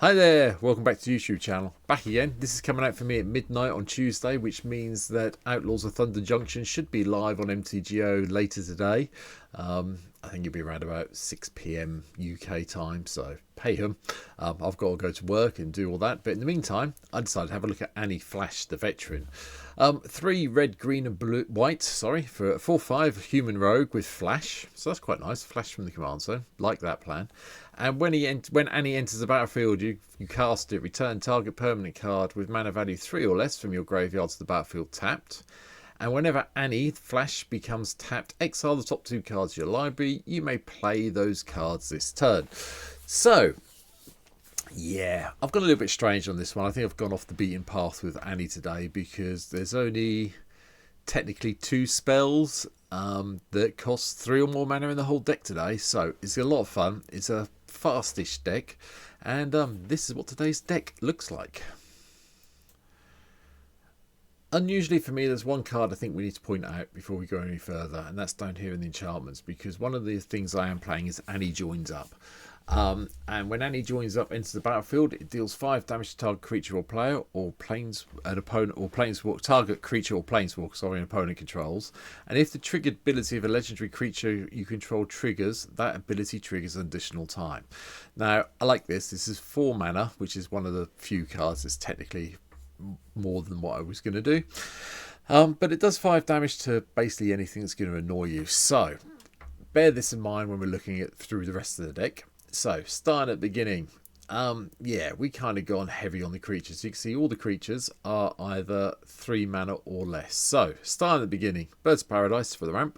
Hi there, welcome back to the YouTube channel. Back again. This is coming out for me at midnight on Tuesday, which means that Outlaws of Thunder Junction should be live on MTGO later today. I think it'll be around about 6 PM UK time, so pay him. I've got to go to work and do all that, but in the meantime, I decided to have a look at Annie Flash, the veteran. 3 red, green and blue, white, sorry, for a 4/5 human rogue with Flash. So that's quite nice. Flash from the command zone. Like that plan. And when Annie enters the battlefield, you cast it, return target permanent card with mana value 3 or less from your graveyard to the battlefield tapped. And whenever Annie Flash becomes tapped, exile the top 2 cards of your library. You may play those cards this turn. So, yeah, I've gone a little bit strange on this one. I think I've gone off the beaten path with Annie today because there's only technically 2 spells that cost 3 or more mana in the whole deck today. So it's a lot of fun. It's a fastish deck, and this is what today's deck looks like. Unusually for me, there's one card I think we need to point out before we go any further, and that's down here in the enchantments, because one of the things I am playing is Annie Joins Up. And when Annie Joins Up enters the battlefield, it deals 5 damage to target creature or player, or target creature or planeswalker, sorry, an opponent controls. And if the triggered ability of a legendary creature you control triggers, that ability triggers an additional time. Now, I like this. This is 4 mana, which is one of the few cards that's technically more than what I was going to do. But it does 5 damage to basically anything that's going to annoy you. So, bear this in mind when we're looking at through the rest of the deck. So, starting at the beginning, yeah, we kind of gone heavy on the creatures. You can see all the creatures are either 3 mana or less. So, starting at the beginning, Birds of Paradise for the ramp.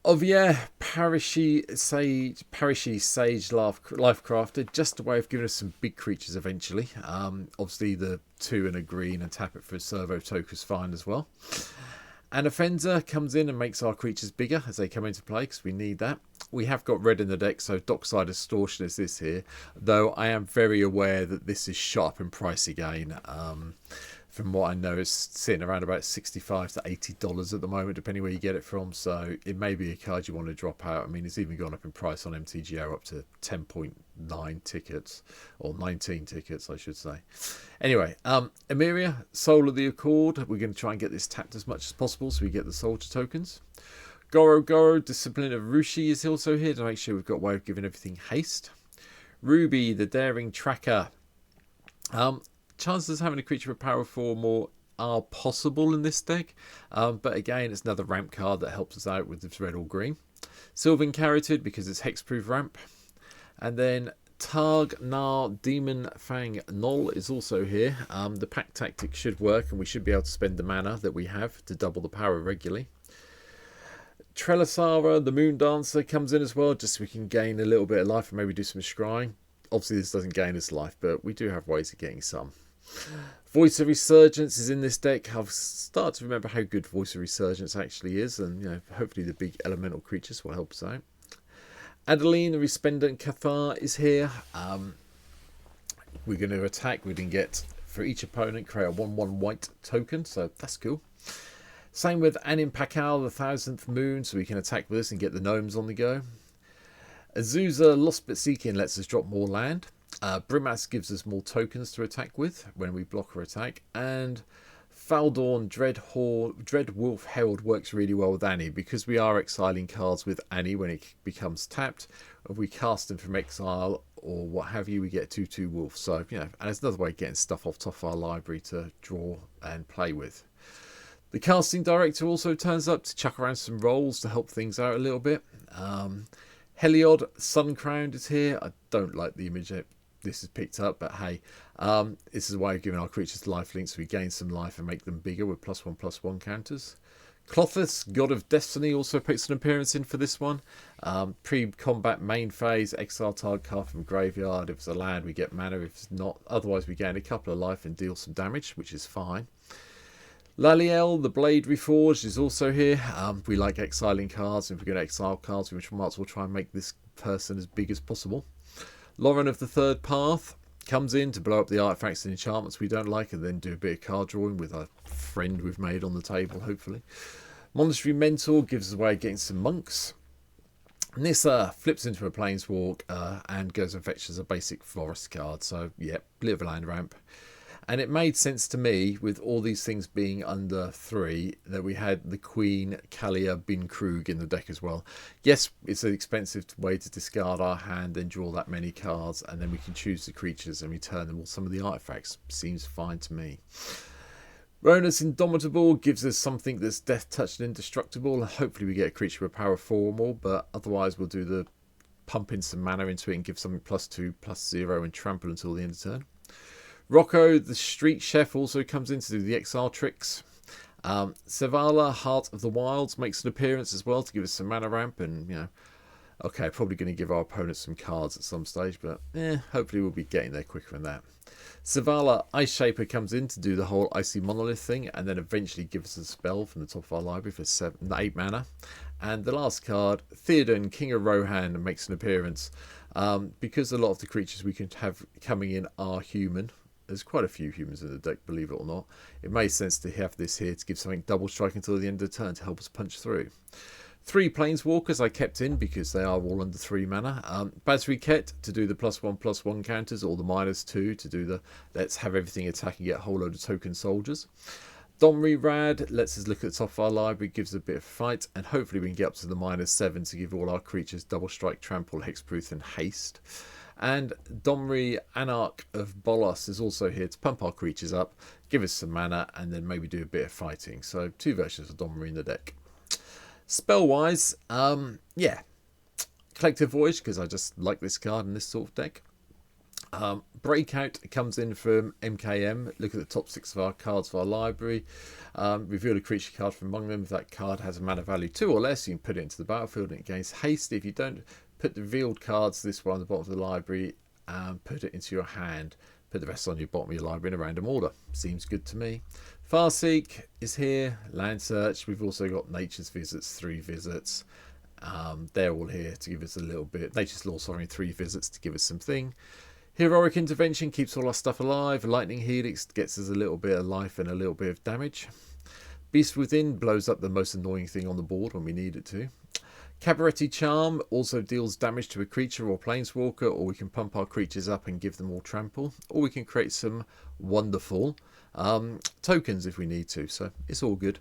Ovia Parishi Sage Life Crafted, just a way of giving us some big creatures eventually. Obviously, the 2 and a green and tap it for a servo token is fine as well. And Offender comes in and makes our creatures bigger as they come into play because we need that. We have got red in the deck, so Dockside Distortion is this here. Though I am very aware that this is shot up in price again. From what I know, it's sitting around about $65 to $80 at the moment, depending where you get it from. So it may be a card you want to drop out. I mean, it's even gone up in price on MTGO up to 10.9 tickets, or 19 tickets, I should say. Anyway, Emeria, Soul of the Accord. We're going to try and get this tapped as much as possible so we get the soldier tokens. Goro, Discipline of Rushi is also here to make sure we've got a way of giving everything haste. Ruby, the Daring Tracker. Chances of having a creature with power 4 or more are possible in this deck, but again, it's another ramp card that helps us out with this red or green. Sylvan Carroted because it's hexproof ramp, and then Targ Nar Demon Fang Null is also here. The pack tactic should work, and we should be able to spend the mana that we have to double the power regularly. Trelasara, the Moon Dancer, comes in as well, just so we can gain a little bit of life and maybe do some scrying. Obviously, this doesn't gain us life, but we do have ways of getting some. Voice of Resurgence is in this deck. I've started to remember how good Voice of Resurgence actually is, and hopefully the big elemental creatures will help us out. Adeline, the Resplendent Cathar, is here. We're going to attack. We can get, for each opponent, create a 1/1 white token, so that's cool. Same with Anin Pakal, the 1000th Moon, so we can attack with this and get the gnomes on the go. Azusa, Lost but Seeking, lets us drop more land. Brimaz gives us more tokens to attack with when we block or attack. And Faldorn, Dread Wolf Herald works really well with Annie because we are exiling cards with Annie when it becomes tapped. If we cast them from exile or what have you, we get 2/2 Wolf. So, and it's another way of getting stuff off top of our library to draw and play with. The Casting Director also turns up to chuck around some rolls to help things out a little bit. Heliod, Suncrowned is here. I don't like the image this is picked up, but hey, this is a way of giving our creatures life links so we gain some life and make them bigger with +1/+1 counters. Clothis, God of Destiny, also puts an appearance in for this one. Pre-combat main phase, exile target card from graveyard. If it's a land, we get mana. If it's not, otherwise we gain a couple of life and deal some damage, which is fine. Laliel, the Blade Reforged, is also here. We like exiling cards. If we're going to exile cards, we might as well try and make this person as big as possible. Lauren of the Third Path comes in to blow up the artifacts and enchantments we don't like, and then do a bit of card drawing with a friend we've made on the table, hopefully. Monastery Mentor gives us a way of getting some monks. And this flips into a Planeswalk and goes and fetches a basic forest card. So, yeah, bit of a land ramp. And it made sense to me, with all these things being under 3, that we had the Queen, Kalia, Bin Krug in the deck as well. Yes, it's an expensive way to discard our hand, then draw that many cards, and then we can choose the creatures and return them all some of the artifacts. Seems fine to me. Ronus Indomitable gives us something that's death touched and indestructible. Hopefully we get a creature with power 4 or more, but otherwise we'll do the pump in some mana into it and give something +2/+0 and trample until the end of turn. Rocco, the Street Chef, also comes in to do the exile tricks. Sevala, Heart of the Wilds, makes an appearance as well to give us some mana ramp. And, you know, okay, probably going to give our opponents some cards at some stage, but hopefully we'll be getting there quicker than that. Sevala, Ice Shaper, comes in to do the whole Icy Monolith thing and then eventually give us a spell from the top of our library for 8 mana. And the last card, Theoden, King of Rohan, makes an appearance. Because a lot of the creatures we can have coming in are human. There's quite a few humans in the deck, believe it or not. It makes sense to have this here to give something double strike until the end of the turn to help us punch through. 3 Planeswalkers I kept in because they are all under 3 mana. Basri Ket to do the +1/+1 counters, or the -2 to do the let's have everything attack and get a whole load of token soldiers. Domri Rad lets us look at the top of our library, gives a bit of fight, and hopefully we can get up to the -7 to give all our creatures double strike, trample, hexproof, and haste. And Domri Anarch of Bolas is also here to pump our creatures up, give us some mana, and then maybe do a bit of fighting. So 2 versions of Domri in the deck. Spell-wise, yeah, Collective Voyage, because I just like this card in this sort of deck. Breakout comes in from MKM. Look at the top 6 of our cards for our library. Reveal a creature card from among them. If that card has a mana value 2 or less, you can put it into the battlefield and it gains haste. If you don't, put the revealed cards, this one on the bottom of the library, and put it into your hand. Put the rest on your bottom of your library in a random order. Seems good to me. Farseek is here. Land Search. We've also got Nature's Visits, 3 visits. They're all here to give us a little bit. Nature's Law, sorry, 3 visits to give us something. Heroic Intervention keeps all our stuff alive. Lightning Helix gets us a little bit of life and a little bit of damage. Beast Within blows up the most annoying thing on the board when we need it to. Cabaretti Charm also deals damage to a creature or planeswalker, or we can pump our creatures up and give them all trample, or we can create some wonderful tokens if we need to, so it's all good.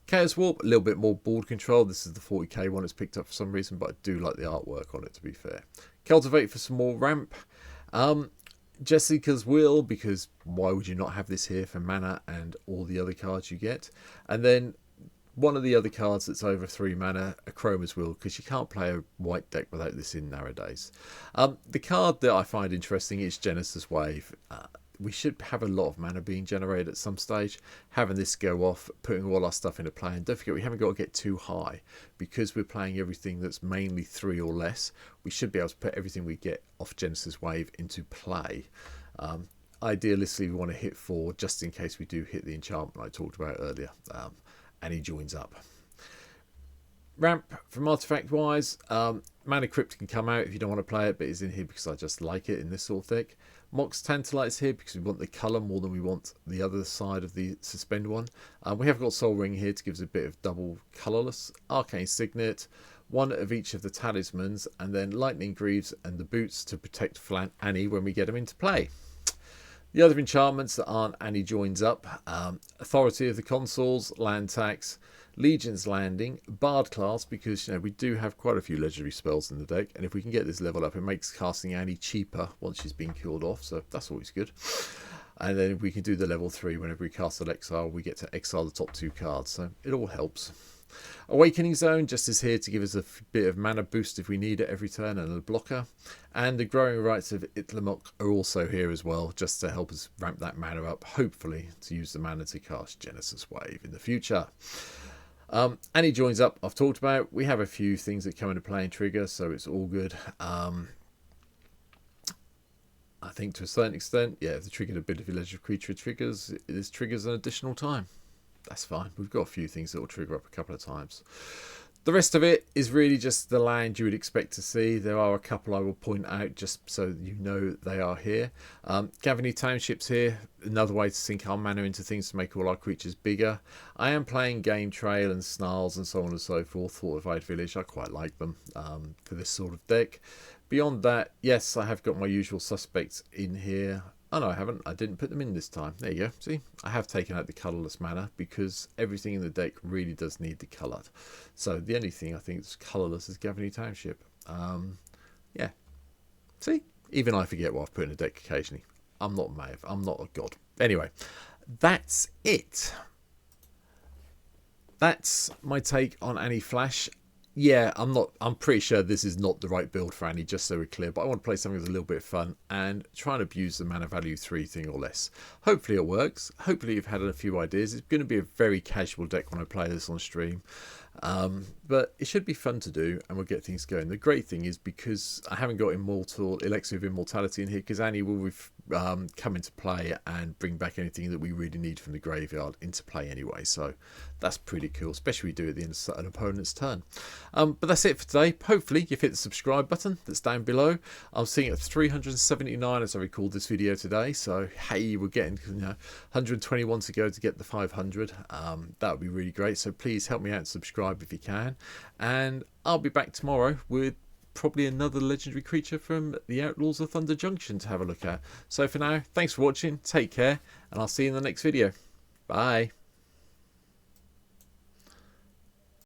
Chaos Warp, a little bit more board control. This is the 40k one it's picked up for some reason, but I do like the artwork on it, to be fair. Cultivate for some more ramp. Jessica's Will, because why would you not have this here for mana and all the other cards you get. And then one of the other cards that's over 3 mana, Chroma's Will, because you can't play a white deck without this in nowadays. The card that I find interesting is Genesis Wave. We should have a lot of mana being generated at some stage. Having this go off, putting all our stuff into play. And don't forget, we haven't got to get too high. Because we're playing everything that's mainly 3 or less, we should be able to put everything we get off Genesis Wave into play. Idealistically, we want to hit 4 just in case we do hit the enchantment I talked about earlier. And he joins up. Ramp from artifact wise, Mana Crypt can come out if you don't want to play it, but it's in here because I just like it in this sort of deck. Mox Tantalite's here because we want the colour more than we want the other side of the suspend one. We have got Soul Ring here to give us a bit of double colourless. Arcane Signet, 1 of each of the talismans, and then Lightning Greaves and the boots to protect Annie when we get them into play. The other enchantments that aren't Annie joins up, Authority of the Consuls, Land Tax, Legion's Landing, Bard class, because we do have quite a few legendary spells in the deck, and if we can get this level up, it makes casting Annie cheaper once she's been killed off, so that's always good. And then we can do the level 3 whenever we cast an exile, we get to exile the top 2 cards, so it all helps. Awakening Zone just is here to give us a bit of mana boost if we need it every turn, and a blocker. And the Growing Rights of Itlamok are also here as well, just to help us ramp that mana up, hopefully to use the mana to cast Genesis Wave in the future. Annie joins up, I've talked about. We have a few things that come into play and trigger, so it's all good. I think to a certain extent, yeah, if the triggered ability of legendary creature triggers, this triggers an additional time. That's fine. We've got a few things that will trigger up a couple of times. The rest of it is really just the land you would expect to see. There are a couple I will point out just so you know they are here. Gavany Township's here, another way to sink our mana into things to make all our creatures bigger. I am playing Game Trail and Snarls and so on and so forth. Fortified Village, I quite like them for this sort of deck. Beyond that, yes, I have got my usual suspects in here. Oh no, I haven't. I didn't put them in this time. There you go. See, I have taken out the colourless mana because everything in the deck really does need the coloured. So the only thing I think that's colourless is Gavany Township. Yeah. See, even I forget what I've put in a deck occasionally. I'm not Maeve. I'm not a god. Anyway, that's it. That's my take on Annie Flash. Yeah, I'm pretty sure this is not the right build for Annie, just so we're clear, but I want to play something that's a little bit of fun and try and abuse the mana value 3 thing or less. Hopefully it works. Hopefully you've had a few ideas. It's going to be a very casual deck when I play this on stream. But it should be fun to do and we'll get things going. The great thing is because I haven't got Elixir of Immortality in here, because Annie will come into play and bring back anything that we really need from the graveyard into play anyway. So that's pretty cool, especially we do at the end of an opponent's turn. But that's it for today. Hopefully you've hit the subscribe button that's down below. I'm seeing at 379 as I record this video today. So hey, we're getting 121 to go to get the 500. That would be really great. So please help me out and subscribe if you can. And I'll be back tomorrow with probably another legendary creature from the Outlaws of Thunder Junction to have a look at. So for now, thanks for watching, take care, and I'll see you in the next video. Bye.